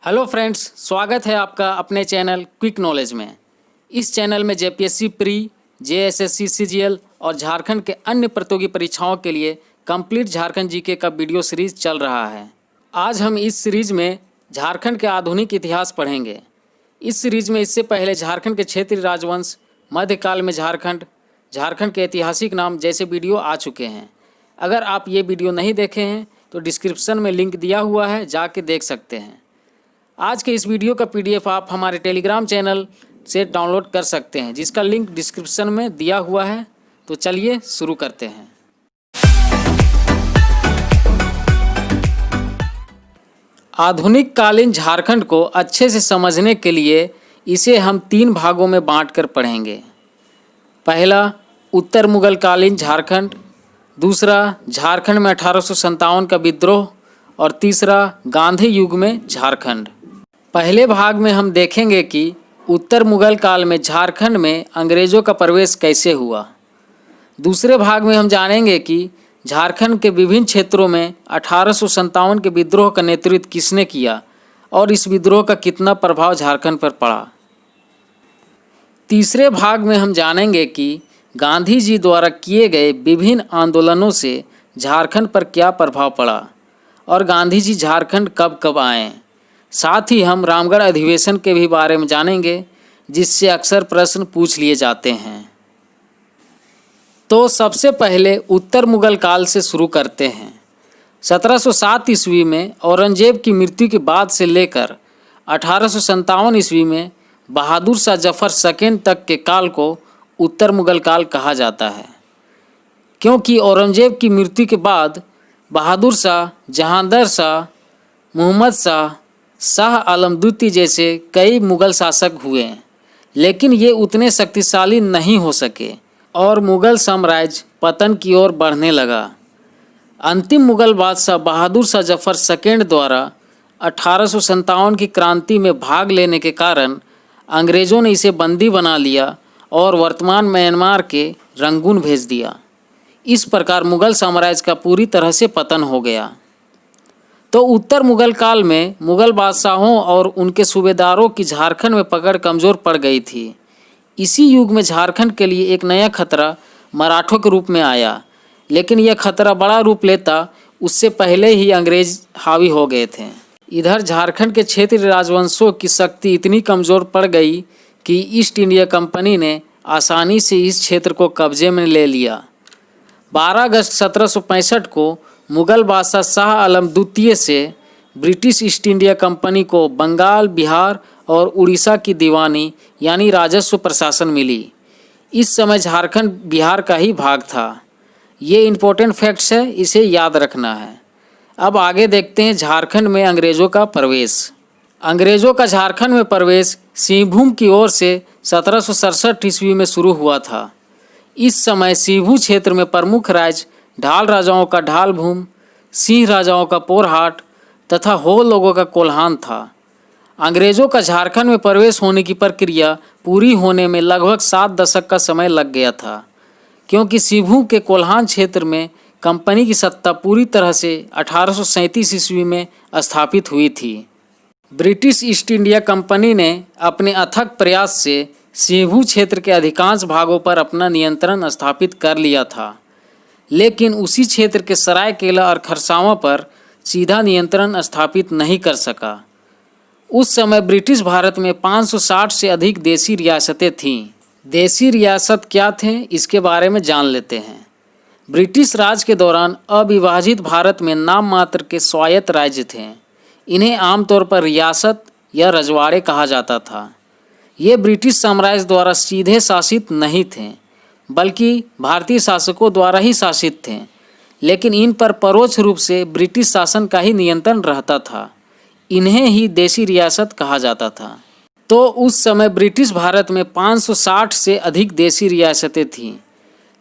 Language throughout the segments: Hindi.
हेलो फ्रेंड्स, स्वागत है आपका अपने चैनल क्विक नॉलेज में। इस चैनल में जेपीएससी प्री, जेएसएससी, सीजीएल और झारखंड के अन्य प्रतियोगी परीक्षाओं के लिए कंप्लीट झारखंड जीके का वीडियो सीरीज चल रहा है। आज हम इस सीरीज में झारखंड के आधुनिक इतिहास पढ़ेंगे। इस सीरीज में इससे पहले झारखंड के क्षेत्रीय राजवंश, मध्यकाल में झारखंड, झारखंड के ऐतिहासिक नाम जैसे वीडियो आ चुके हैं। अगर आप ये वीडियो नहीं देखे हैं तो डिस्क्रिप्शन में लिंक दिया हुआ है, जाके देख सकते हैं। आज के इस वीडियो का पीडीएफ आप हमारे टेलीग्राम चैनल से डाउनलोड कर सकते हैं, जिसका लिंक डिस्क्रिप्शन में दिया हुआ है। तो चलिए शुरू करते हैं। आधुनिक कालीन झारखंड को अच्छे से समझने के लिए इसे हम 3 भागों में बांटकर पढ़ेंगे। पहला, उत्तर मुगल कालीन झारखंड। दूसरा, झारखंड में 1857 का विद्रोह। और तीसरा, गांधी युग में झारखंड। पहले भाग में हम देखेंगे कि उत्तर मुगल काल में झारखंड में अंग्रेज़ों का प्रवेश कैसे हुआ। दूसरे भाग में हम जानेंगे कि झारखंड के विभिन्न क्षेत्रों में 1857 के विद्रोह का नेतृत्व किसने किया और इस विद्रोह का कितना प्रभाव झारखंड पर पड़ा। तीसरे भाग में हम जानेंगे कि गांधी जी द्वारा किए गए विभिन्न आंदोलनों से झारखंड पर क्या प्रभाव पड़ा और गांधी जी झारखंड कब कब आए। साथ ही हम रामगढ़ अधिवेशन के भी बारे में जानेंगे, जिससे अक्सर प्रश्न पूछ लिए जाते हैं। तो सबसे पहले उत्तर मुगल काल से शुरू करते हैं। 1707 ईस्वी में औरंगजेब की मृत्यु के बाद से लेकर 1857 ईस्वी में बहादुर शाह जफर सेकेंड तक के काल को उत्तर मुगल काल कहा जाता है, क्योंकि औरंगजेब की मृत्यु के बाद बहादुर शाह, जहांगीर शाह, मोहम्मद शाह, शाह आलम द्वितीय जैसे कई मुगल शासक हुए, लेकिन ये उतने शक्तिशाली नहीं हो सके और मुगल साम्राज्य पतन की ओर बढ़ने लगा। अंतिम मुगल बादशाह बहादुर शाह जफर सेकेंड द्वारा 1857 की क्रांति में भाग लेने के कारण अंग्रेज़ों ने इसे बंदी बना लिया और वर्तमान म्यांमार के रंगून भेज दिया। इस प्रकार मुगल साम्राज्य का पूरी तरह से पतन हो गया। तो उत्तर मुगल काल में मुगल बादशाहों और उनके सूबेदारों की झारखंड में पकड़ कमज़ोर पड़ गई थी। इसी युग में झारखंड के लिए एक नया खतरा मराठों के रूप में आया, लेकिन यह खतरा बड़ा रूप लेता उससे पहले ही अंग्रेज हावी हो गए थे। इधर झारखंड के क्षेत्रीय राजवंशों की शक्ति इतनी कमज़ोर पड़ गई कि ईस्ट इंडिया कंपनी ने आसानी से इस क्षेत्र को कब्जे में ले लिया। 12 अगस्त 1765 को मुगल बादशाह शाह आलम द्वितीय से ब्रिटिश ईस्ट इंडिया कंपनी को बंगाल, बिहार और उड़ीसा की दीवानी यानी राजस्व प्रशासन मिली। इस समय झारखंड बिहार का ही भाग था। ये इम्पोर्टेंट फैक्ट्स है, इसे याद रखना है। अब आगे देखते हैं झारखंड में अंग्रेज़ों का प्रवेश। अंग्रेज़ों का झारखंड में प्रवेश सिंहभूम की ओर से 1767 ईस्वी में शुरू हुआ था। इस समय सिंहभूम क्षेत्र में प्रमुख राज्य ढाल राजाओं का ढालभूम, सिंह राजाओं का पोरहाट तथा हो लोगों का कोल्हान था। अंग्रेज़ों का झारखंड में प्रवेश होने की प्रक्रिया पूरी होने में लगभग 7 दशक का समय लग गया था, क्योंकि सिंहभूम के कोल्हान क्षेत्र में कंपनी की सत्ता पूरी तरह से 1837 ईस्वी में स्थापित हुई थी। ब्रिटिश ईस्ट इंडिया कंपनी ने अपने अथक प्रयास से सिंहभूम क्षेत्र के अधिकांश भागों पर अपना नियंत्रण स्थापित कर लिया था, लेकिन उसी क्षेत्र के सरायकेला और खरसावां पर सीधा नियंत्रण स्थापित नहीं कर सका। उस समय ब्रिटिश भारत में 560 से अधिक देसी रियासतें थीं। देसी रियासत क्या थे, इसके बारे में जान लेते हैं। ब्रिटिश राज के दौरान अविभाजित भारत में नाम मात्र के स्वायत्त राज्य थे। इन्हें आमतौर पर रियासत या रजवाड़े कहा जाता था। ये ब्रिटिश साम्राज्य द्वारा सीधे शासित नहीं थे, बल्कि भारतीय शासकों द्वारा ही शासित थे, लेकिन इन पर परोक्ष रूप से ब्रिटिश शासन का ही नियंत्रण रहता था। इन्हें ही देसी रियासत कहा जाता था। तो उस समय ब्रिटिश भारत में 560 से अधिक देसी रियासतें थीं,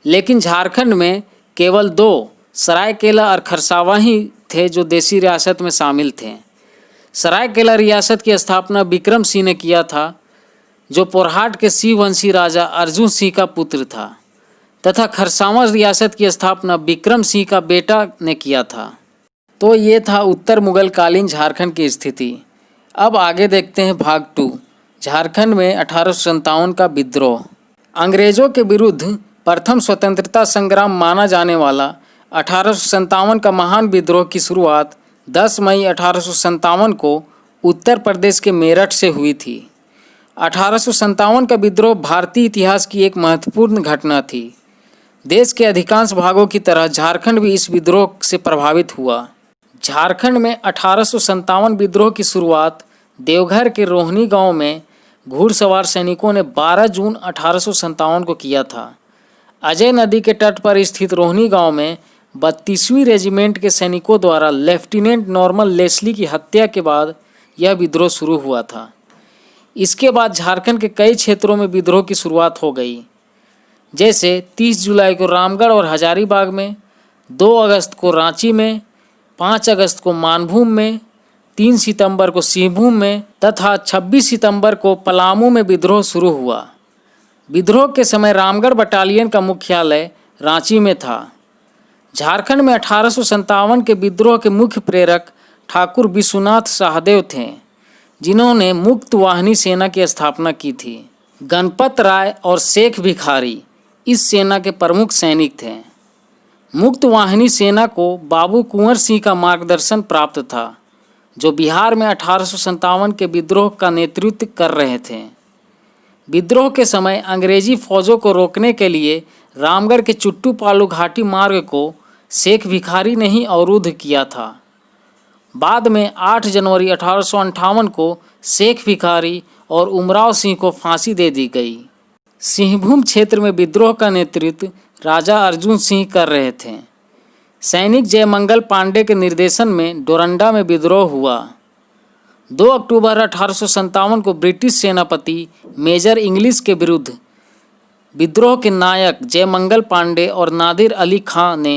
लेकिन झारखंड में केवल 2 सरायकेला और खरसावां ही थे जो देसी रियासत में शामिल थे। सरायकेला रियासत की स्थापना विक्रम सिंह ने किया था, जो पोरहाट के शिववंशी राजा अर्जुन सिंह का पुत्र था, तथा खरसावां रियासत की स्थापना विक्रम सिंह का बेटा ने किया था। तो ये था उत्तर मुगल कालीन झारखंड की स्थिति। अब आगे देखते हैं भाग 2, झारखंड में 1857 का विद्रोह। अंग्रेजों के विरुद्ध प्रथम स्वतंत्रता संग्राम माना जाने वाला 1857 का महान विद्रोह की शुरुआत 10 मई 1857 को उत्तर प्रदेश के मेरठ से हुई थी। 1857 का विद्रोह भारतीय इतिहास की एक महत्वपूर्ण घटना थी। देश के अधिकांश भागों की तरह झारखंड भी इस विद्रोह से प्रभावित हुआ। झारखंड में 1857 विद्रोह की शुरुआत देवघर के रोहनी गांव में घुड़सवार सैनिकों ने 12 जून 1857 को किया था। अजय नदी के तट पर स्थित रोहनी गांव में 32वीं रेजिमेंट के सैनिकों द्वारा लेफ्टिनेंट नॉर्मन लेस्ली की हत्या के बाद यह विद्रोह शुरू हुआ था। इसके बाद झारखंड के कई क्षेत्रों में विद्रोह की शुरुआत हो गई, जैसे 30 जुलाई को रामगढ़ और हजारीबाग में, 2 अगस्त को रांची में, 5 अगस्त को मानभूम में, 3 सितंबर को सिंहभूम में तथा 26 सितंबर को पलामू में विद्रोह शुरू हुआ। विद्रोह के समय रामगढ़ बटालियन का मुख्यालय रांची में था। झारखंड में 1857 के विद्रोह के मुख्य प्रेरक ठाकुर विश्वनाथ सहदेव थे, जिन्होंने मुक्त वाहिनी सेना की स्थापना की थी। गणपत राय और शेख भिखारी इस सेना के प्रमुख सैनिक थे। मुक्त वाहिनी सेना को बाबू कुंवर सिंह का मार्गदर्शन प्राप्त था, जो बिहार में 1857 के विद्रोह का नेतृत्व कर रहे थे। विद्रोह के समय अंग्रेजी फौजों को रोकने के लिए रामगढ़ के चुट्टू पालू घाटी मार्ग को शेख भिखारी ने ही अवरुद्ध किया था। बाद में 8 जनवरी 1858 को शेख भिखारी और उमराव सिंह को फांसी दे दी गई। सिंहभूम क्षेत्र में विद्रोह का नेतृत्व राजा अर्जुन सिंह कर रहे थे। सैनिक जयमंगल पांडे के निर्देशन में डोरंडा में विद्रोह हुआ। 2 अक्टूबर 1857 को ब्रिटिश सेनापति मेजर इंग्लिश के विरुद्ध विद्रोह के नायक जयमंगल पांडे और नादिर अली खां ने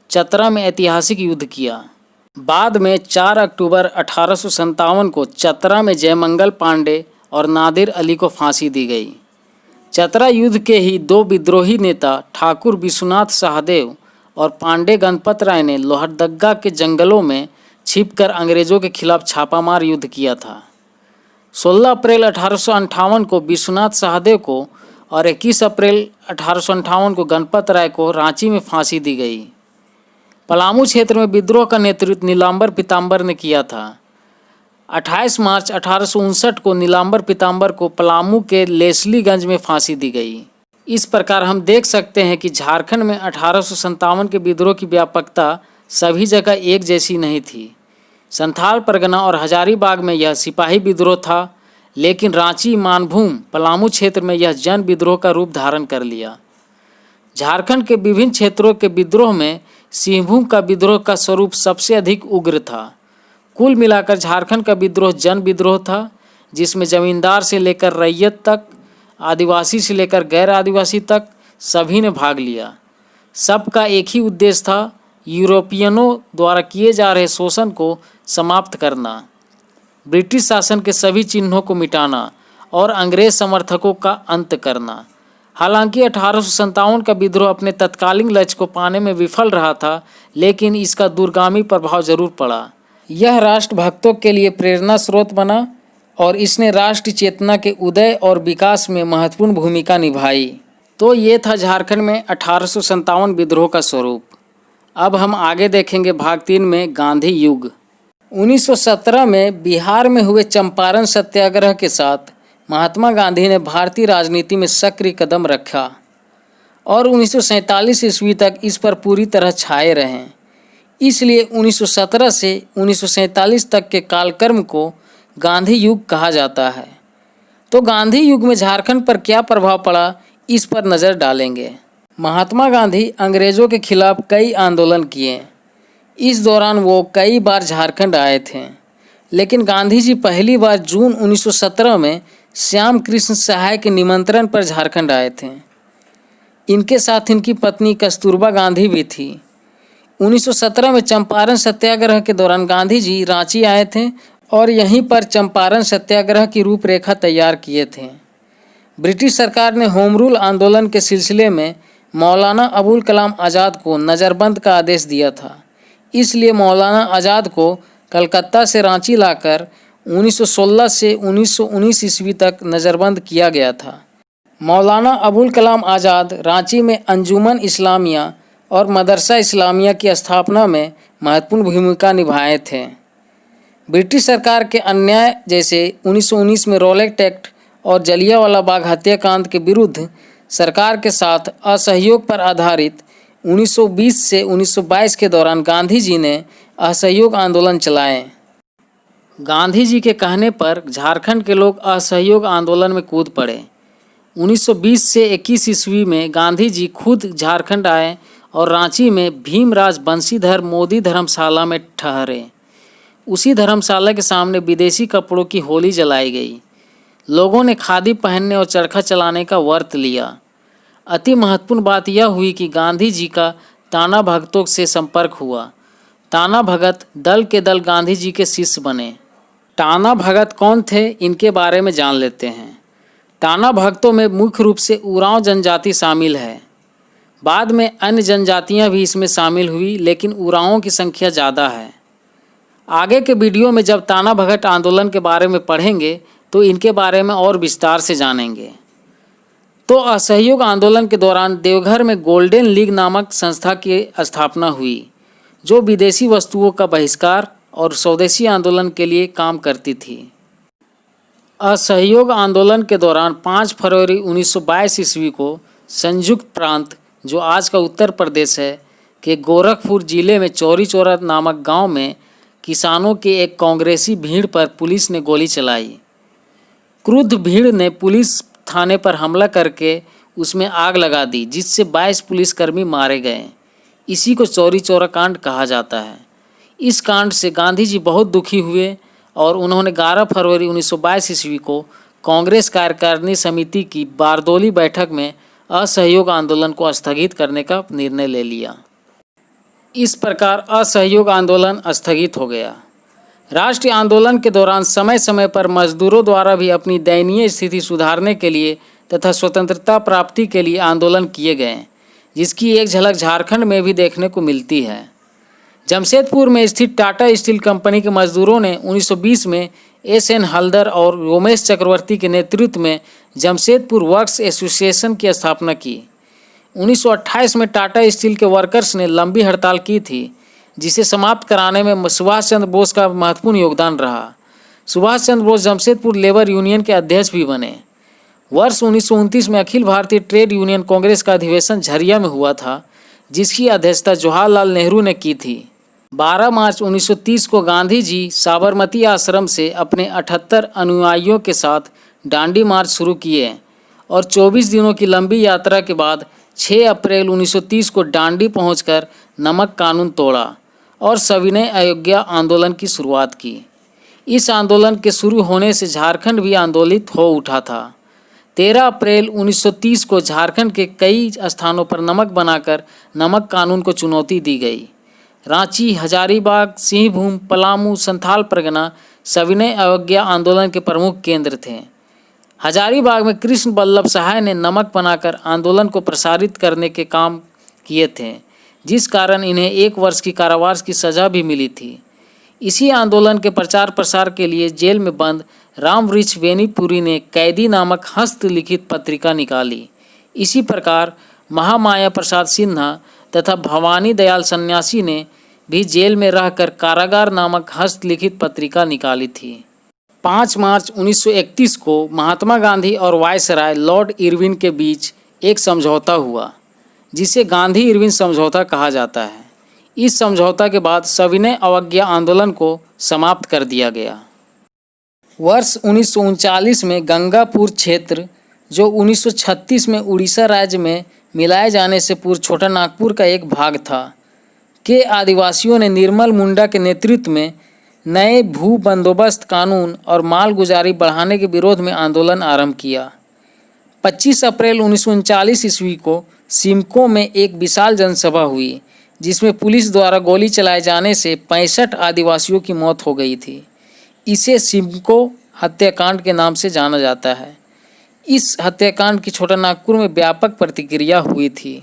चतरा में ऐतिहासिक युद्ध किया। बाद में 4 अक्टूबर 1857 को चतरा में जयमंगल पांडे और नादिर अली को फांसी दी गई। चतरा युद्ध के ही 2 विद्रोही नेता ठाकुर विश्वनाथ सहदेव और पांडे गणपत राय ने लोहरदग्गा के जंगलों में छिपकर अंग्रेजों के खिलाफ छापामार युद्ध किया था। 16 अप्रैल 1858 को विश्वनाथ सहदेव को और 21 अप्रैल 1858 को गणपत राय को रांची में फांसी दी गई। पलामू क्षेत्र में विद्रोह का नेतृत्व नीलांबर पीताम्बर ने किया था। 28 मार्च 1859 को नीलांबर पीताम्बर को पलामू के लेस्लीगंज में फांसी दी गई। इस प्रकार हम देख सकते हैं कि झारखंड में 1857 के विद्रोह की व्यापकता सभी जगह एक जैसी नहीं थी। संथाल परगना और हजारीबाग में यह सिपाही विद्रोह था, लेकिन रांची, मानभूम, पलामू क्षेत्र में यह जन विद्रोह का रूप धारण कर लिया। झारखंड के विभिन्न क्षेत्रों के विद्रोह में सिंहभूम का विद्रोह का स्वरूप सबसे अधिक उग्र था। कुल मिलाकर झारखंड का विद्रोह जन विद्रोह था, जिसमें जमींदार से लेकर रैयत तक, आदिवासी से लेकर गैर आदिवासी तक सभी ने भाग लिया। सबका एक ही उद्देश्य था, यूरोपियनों द्वारा किए जा रहे शोषण को समाप्त करना, ब्रिटिश शासन के सभी चिन्हों को मिटाना और अंग्रेज समर्थकों का अंत करना। हालांकि 1857 का विद्रोह अपने तत्कालीन लक्ष्य को पाने में विफल रहा था, लेकिन इसका दूरगामी प्रभाव जरूर पड़ा। यह राष्ट्रभक्तों के लिए प्रेरणा स्रोत बना और इसने राष्ट्र चेतना के उदय और विकास में महत्वपूर्ण भूमिका निभाई। तो ये था झारखंड में 1857 विद्रोह का स्वरूप। अब हम आगे देखेंगे भाग 3 में गांधी युग। 1917 में बिहार में हुए चंपारण सत्याग्रह के साथ महात्मा गांधी ने भारतीय राजनीति में सक्रिय कदम रखा और 1947 ईस्वी तक इस पर पूरी तरह छाए रहे। इसलिए 1917 से 1947 तक के कालक्रम को गांधी युग कहा जाता है। तो गांधी युग में झारखंड पर क्या प्रभाव पड़ा, इस पर नज़र डालेंगे। महात्मा गांधी अंग्रेज़ों के खिलाफ कई आंदोलन किए। इस दौरान वो कई बार झारखंड आए थे, लेकिन गांधी जी पहली बार जून 1917 में श्याम कृष्ण सहाय के निमंत्रण पर झारखंड आए थे। इनके साथ इनकी पत्नी कस्तूरबा गांधी भी थी। 1917 में चंपारण सत्याग्रह के दौरान गांधी जी रांची आए थे और यहीं पर चंपारण सत्याग्रह की रूपरेखा तैयार किए थे। ब्रिटिश सरकार ने होम रूल आंदोलन के सिलसिले में मौलाना अबुल कलाम आज़ाद को नज़रबंद का आदेश दिया था। इसलिए मौलाना आज़ाद को कलकत्ता से रांची लाकर 1916 से 1919 ईस्वी तक नज़रबंद किया गया था। मौलाना अबुल कलाम आज़ाद रांची में अंजुमन इस्लामिया और मदरसा इस्लामिया की स्थापना में महत्वपूर्ण भूमिका निभाए थे। ब्रिटिश सरकार के अन्याय जैसे 1919 में रॉलेट एक्ट और जलियांवाला बाग हत्याकांड के विरुद्ध सरकार के साथ असहयोग पर आधारित 1920 से 1922 के दौरान गांधी जी ने असहयोग आंदोलन चलाए। गांधी जी के कहने पर झारखंड के लोग असहयोग आंदोलन में कूद पड़े। 1920 से 21 ईस्वी में गांधी जी खुद झारखंड आए और रांची में भीमराज बंशीधर मोदी धर्मशाला में ठहरे। उसी धर्मशाला के सामने विदेशी कपड़ों की होली जलाई गई। लोगों ने खादी पहनने और चरखा चलाने का व्रत लिया। अति महत्वपूर्ण बात यह हुई कि गांधी जी का ताना भगतों से संपर्क हुआ। ताना भगत दल के दल गांधी जी के शिष्य बने। ताना भगत कौन थे, इनके बारे में जान लेते हैं। ताना भगतों में मुख्य रूप से उरांव जनजाति शामिल है। बाद में अन्य जनजातियां भी इसमें शामिल हुई, लेकिन उरांवों की संख्या ज़्यादा है। आगे के वीडियो में जब ताना भगत आंदोलन के बारे में पढ़ेंगे तो इनके बारे में और विस्तार से जानेंगे। तो असहयोग आंदोलन के दौरान देवघर में गोल्डन लीग नामक संस्था की स्थापना हुई, जो विदेशी वस्तुओं का बहिष्कार और स्वदेशी आंदोलन के लिए काम करती थी। असहयोग आंदोलन के दौरान 5 फरवरी 1922 ईस्वी को संयुक्त प्रांत, जो आज का उत्तर प्रदेश है, के गोरखपुर जिले में चौरी चौरा नामक गांव में किसानों के एक कांग्रेसी भीड़ पर पुलिस ने गोली चलाई। क्रुद्ध भीड़ ने पुलिस थाने पर हमला करके उसमें आग लगा दी, जिससे 22 पुलिसकर्मी मारे गए। इसी को चौरी चौरा कांड कहा जाता है। इस कांड से गांधी जी बहुत दुखी हुए और उन्होंने 11 फरवरी 1922 ईस्वी को कांग्रेस कार्यकारिणी समिति की बारदोली बैठक में असहयोग आंदोलन को स्थगित करने का निर्णय ले लिया। इस प्रकार असहयोग आंदोलन स्थगित हो गया। राष्ट्रीय आंदोलन के दौरान समय समय पर मजदूरों द्वारा भी अपनी दयनीय स्थिति सुधारने के लिए तथा स्वतंत्रता प्राप्ति के लिए आंदोलन किए गए, जिसकी एक झलक झारखंड में भी देखने को मिलती है। जमशेदपुर में स्थित टाटा स्टील कंपनी के मजदूरों ने 1920 में एस.एन. हल्दर और रोमेश चक्रवर्ती के नेतृत्व में जमशेदपुर वर्क्स एसोसिएशन की स्थापना की। 1928 में टाटा स्टील के वर्कर्स ने लंबी हड़ताल की थी, जिसे समाप्त कराने में सुभाष चंद्र बोस का महत्वपूर्ण योगदान रहा। सुभाष चंद्र बोस जमशेदपुर लेबर यूनियन के अध्यक्ष भी बने। वर्ष 1929 में अखिल भारतीय ट्रेड यूनियन कांग्रेस का अधिवेशन झरिया में हुआ था, जिसकी अध्यक्षता जवाहरलाल नेहरू ने की थी। 12 मार्च 1930 को गांधी जी साबरमती आश्रम से अपने 78 अनुयायियों के साथ डांडी मार्च शुरू किए और 24 दिनों की लंबी यात्रा के बाद 6 अप्रैल 1930 को डांडी पहुंचकर नमक कानून तोड़ा और सविनय अवज्ञा आंदोलन की शुरुआत की। इस आंदोलन के शुरू होने से झारखंड भी आंदोलित हो उठा था। 13 अप्रैल 1930 को झारखंड के कई स्थानों पर नमक बनाकर नमक कानून को चुनौती दी गई। रांची, हजारीबाग, सिंहभूम, पलामू, संथाल परगना सविनय अवज्ञा आंदोलन के प्रमुख केंद्र थे। हजारीबाग में कृष्ण बल्लभ सहाय ने नमक बनाकर आंदोलन को प्रसारित करने के काम किए थे, जिस कारण इन्हें 1 वर्ष की कारावास की सज़ा भी मिली थी। इसी आंदोलन के प्रचार प्रसार के लिए जेल में बंद रामवृक्ष वेनीपुरी ने कैदी नामक हस्तलिखित पत्रिका निकाली। इसी प्रकार महामाया प्रसाद सिन्हा तथा भवानी दयाल सन्यासी ने भी जेल में रहकर कारागार नामक हस्तलिखित पत्रिका निकाली थी। 5 मार्च 1931 को महात्मा गांधी और वायसराय लॉर्ड इरविन के बीच एक समझौता हुआ, जिसे गांधी इरविन समझौता कहा जाता है। इस समझौता के बाद सविनय अवज्ञा आंदोलन को समाप्त कर दिया गया। वर्ष 1939 में गंगापुर क्षेत्र, जो 1936 में उड़ीसा राज्य में मिलाए जाने से पूर्व छोटा नागपुर का एक भाग था, के आदिवासियों ने निर्मल मुंडा के नेतृत्व में नए भू बंदोबस्त कानून और मालगुजारी बढ़ाने के विरोध में आंदोलन आरंभ किया। 25 अप्रैल 1939 ईस्वी को सिमको में एक विशाल जनसभा हुई, जिसमें पुलिस द्वारा गोली चलाए जाने से 65 आदिवासियों की मौत हो गई थी। इसे सिमको हत्याकांड के नाम से जाना जाता है। इस हत्याकांड की छोटा नागपुर में व्यापक प्रतिक्रिया हुई थी।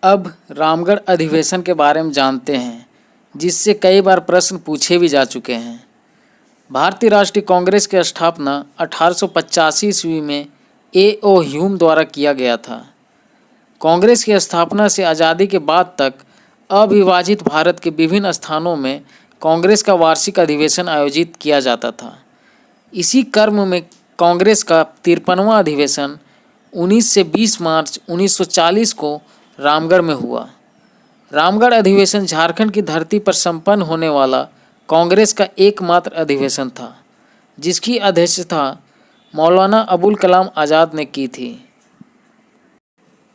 अब रामगढ़ अधिवेशन के बारे में जानते हैं, जिससे कई बार प्रश्न पूछे भी जा चुके हैं। भारतीय राष्ट्रीय कांग्रेस की स्थापना 1885 ईस्वी में A.O. ह्यूम द्वारा किया गया था। कांग्रेस की स्थापना से आज़ादी के बाद तक अविभाजित भारत के विभिन्न स्थानों में कांग्रेस का वार्षिक अधिवेशन आयोजित किया जाता था। इसी क्रम में कांग्रेस का 53वां अधिवेशन 19 से 20 मार्च 1940 को रामगढ़ में हुआ। रामगढ़ अधिवेशन झारखंड की धरती पर संपन्न होने वाला कांग्रेस का एकमात्र अधिवेशन था, जिसकी अध्यक्षता मौलाना अबुल कलाम आज़ाद ने की थी।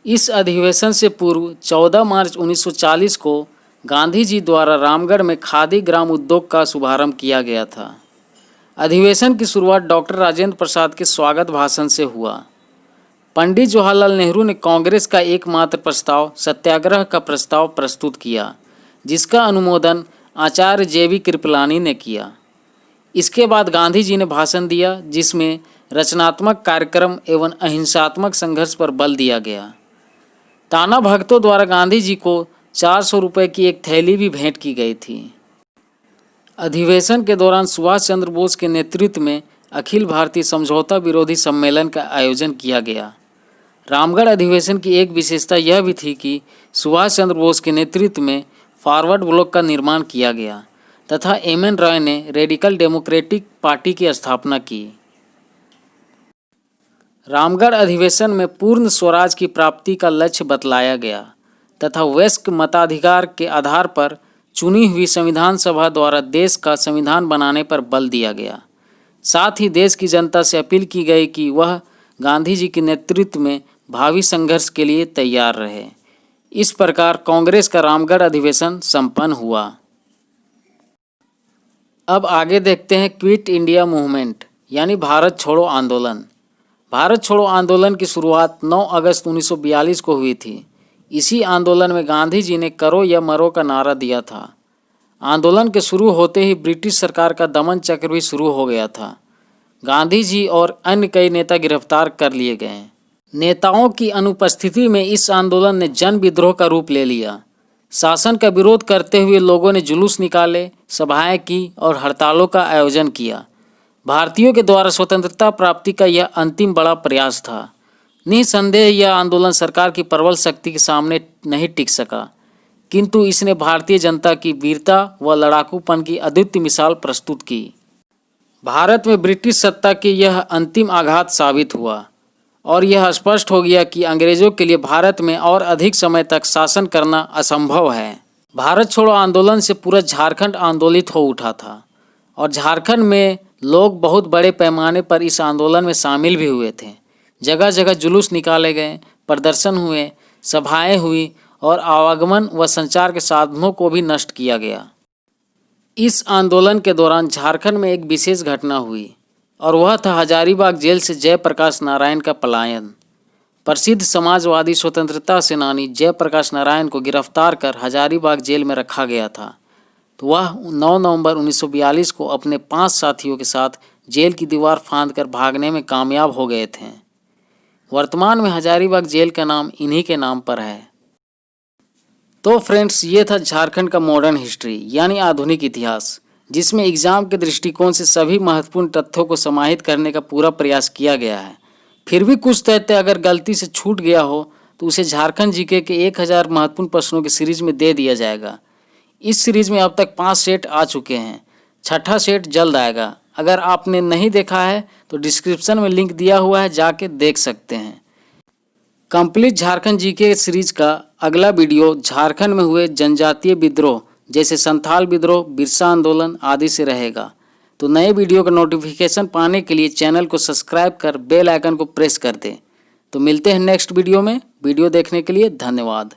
इस अधिवेशन से पूर्व 14 मार्च 1940 को गांधी जी द्वारा रामगढ़ में खादी ग्राम उद्योग का शुभारंभ किया गया था। अधिवेशन की शुरुआत डॉक्टर राजेंद्र प्रसाद के स्वागत भाषण से हुआ। पंडित जवाहरलाल नेहरू ने कांग्रेस का एकमात्र प्रस्ताव सत्याग्रह का प्रस्ताव प्रस्तुत किया, जिसका अनुमोदन आचार्य JV कृपलानी ने किया। इसके बाद गांधी जी ने भाषण दिया, जिसमें रचनात्मक कार्यक्रम एवं अहिंसात्मक संघर्ष पर बल दिया गया। ताना भक्तों द्वारा गांधी जी को 400 रुपये की एक थैली भी भेंट की गई थी। अधिवेशन के दौरान सुभाष चंद्र बोस के नेतृत्व में अखिल भारतीय समझौता विरोधी सम्मेलन का आयोजन किया गया। रामगढ़ अधिवेशन की एक विशेषता यह भी थी कि सुभाष चंद्र बोस के नेतृत्व में फॉरवर्ड ब्लॉक का निर्माण किया गया तथा MN रॉय ने रेडिकल डेमोक्रेटिक पार्टी की स्थापना की। रामगढ़ अधिवेशन में पूर्ण स्वराज की प्राप्ति का लक्ष्य बतलाया गया तथा वयस्क मताधिकार के आधार पर चुनी हुई संविधान सभा द्वारा देश का संविधान बनाने पर बल दिया गया। साथ ही देश की जनता से अपील की गई कि वह गांधी जी के नेतृत्व में भावी संघर्ष के लिए तैयार रहे। इस प्रकार कांग्रेस का रामगढ़ अधिवेशन संपन्न हुआ। अब आगे देखते हैं क्विट इंडिया मूवमेंट यानी भारत छोड़ो आंदोलन। भारत छोड़ो आंदोलन की शुरुआत 9 अगस्त 1942 को हुई थी। इसी आंदोलन में गांधी जी ने करो या मरो का नारा दिया था। आंदोलन के शुरू होते ही ब्रिटिश सरकार का दमन चक्र भी शुरू हो गया था। गांधी जी और अन्य कई नेता गिरफ्तार कर लिए गए। नेताओं की अनुपस्थिति में इस आंदोलन ने जन विद्रोह का रूप ले लिया। शासन का विरोध करते हुए लोगों ने जुलूस निकाले, सभाएं की और हड़तालों का आयोजन किया। भारतीयों के द्वारा स्वतंत्रता प्राप्ति का यह अंतिम बड़ा प्रयास था। निसंदेह यह आंदोलन सरकार की प्रबल शक्ति के सामने नहीं टिक सका, किंतु इसने भारतीय जनता की वीरता व लड़ाकूपन की अद्वितीय मिसाल प्रस्तुत की। भारत में ब्रिटिश सत्ता की यह अंतिम आघात साबित हुआ और यह स्पष्ट हो गया कि अंग्रेजों के लिए भारत में और अधिक समय तक शासन करना असंभव है। भारत छोड़ो आंदोलन से पूरा झारखंड आंदोलित हो उठा था और झारखंड में लोग बहुत बड़े पैमाने पर इस आंदोलन में शामिल भी हुए थे। जगह जगह जुलूस निकाले गए, प्रदर्शन हुए, सभाएं हुई और आवागमन व संचार के साधनों को भी नष्ट किया गया। इस आंदोलन के दौरान झारखंड में एक विशेष घटना हुई और वह था हजारीबाग जेल से जयप्रकाश नारायण का पलायन। प्रसिद्ध समाजवादी स्वतंत्रता सेनानी जयप्रकाश नारायण को गिरफ्तार कर हजारीबाग जेल में रखा गया था। तो वह 9 नवंबर 1942 को अपने 5 साथियों के साथ जेल की दीवार फांदकर भागने में कामयाब हो गए थे। वर्तमान में हजारीबाग जेल का नाम इन्हीं के नाम पर है। तो फ्रेंड्स, ये था झारखंड का मॉडर्न हिस्ट्री यानी आधुनिक इतिहास, जिसमें एग्जाम के दृष्टिकोण से सभी महत्वपूर्ण तथ्यों को समाहित करने का पूरा प्रयास किया गया है। फिर भी कुछ तथ्य अगर गलती से छूट गया हो तो उसे झारखंड जीके के 1000 महत्वपूर्ण प्रश्नों की सीरीज में दे दिया जाएगा। इस सीरीज में अब तक 5 सेट आ चुके हैं, 6ठा सेट जल्द आएगा। अगर आपने नहीं देखा है तो डिस्क्रिप्शन में लिंक दिया हुआ है, जाके देख सकते हैं। कंप्लीट झारखंड जीके सीरीज का अगला वीडियो झारखंड में हुए जनजातीय विद्रोह जैसे संथाल विद्रोह, बिरसा आंदोलन आदि से रहेगा। तो नए वीडियो का नोटिफिकेशन पाने के लिए चैनल को सब्सक्राइब कर बेल आइकन को प्रेस कर दें। तो मिलते हैं नेक्स्ट वीडियो में। वीडियो देखने के लिए धन्यवाद।